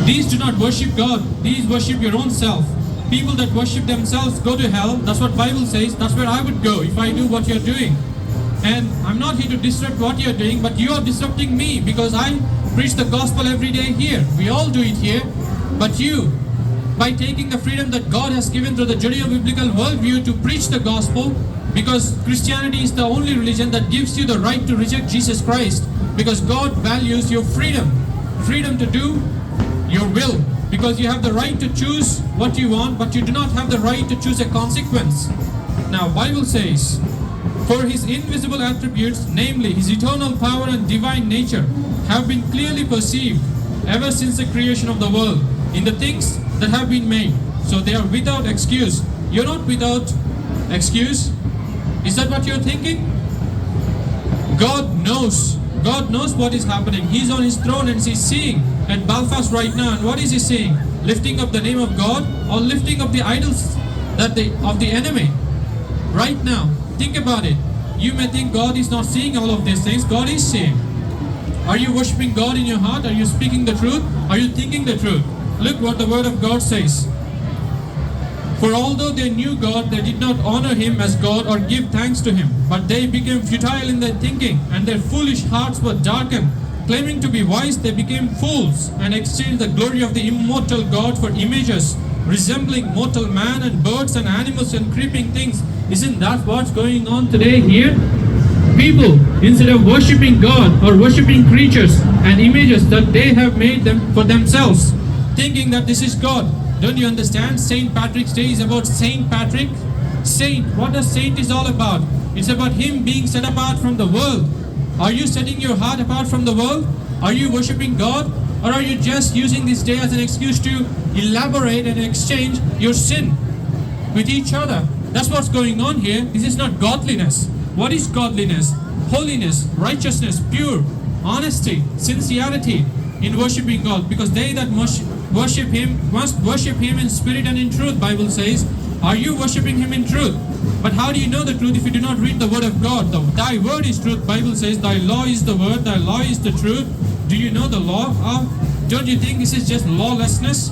These do not worship God. These worship your own self. People that worship themselves go to hell. That's what Bible says. That's where I would go if I do what you're doing. And I'm not here to disrupt what you're doing, but you are disrupting me because I preach the gospel every day here. We all do it here. But you, by taking the freedom that God has given through the Judeo-biblical worldview to preach the gospel, because Christianity is the only religion that gives you the right to reject Jesus Christ, because God values your freedom to do your will, because you have the right to choose what you want, but you do not have the right to choose a consequence. Now, Bible says, for his invisible attributes, namely his eternal power and divine nature, have been clearly perceived ever since the creation of the world in the things that have been made. So they are without excuse. You're not without excuse. Is that what you're thinking? God knows. God knows what is happening. He's on his throne and he's seeing at Belfast right now. And what is he saying? Lifting up the name of God or lifting up the idols of the enemy? Right now, think about it. You may think God is not seeing all of these things. God is seeing. Are you worshiping God in your heart? Are you speaking the truth? Are you thinking the truth? Look what the word of God says. For although they knew God, they did not honor him as God or give thanks to him. But they became futile in their thinking, and their foolish hearts were darkened. Claiming to be wise, they became fools and exchanged the glory of the immortal God for images resembling mortal man and birds and animals and creeping things. Isn't that what's going on today here? People, instead of worshipping God or worshipping creatures and images that they have made them for themselves, thinking that this is God. Don't you understand? St. Patrick's Day is about St. Patrick. Saint, what does saint is all about? It's about him being set apart from the world. Are you setting your heart apart from the world? Are you worshipping God? Or are you just using this day as an excuse to elaborate and exchange your sin with each other? That's what's going on here. This is not godliness. What is godliness? Holiness, righteousness, pure, honesty, sincerity in worshipping God. Because they that worship him must worship him in spirit and in truth, Bible says. Are you worshipping him in truth? But how do you know the truth if you do not read the word of God? Thy word is truth, Bible says. Thy law is the word, thy law is the truth. Do you know the law? Don't you think this is just lawlessness?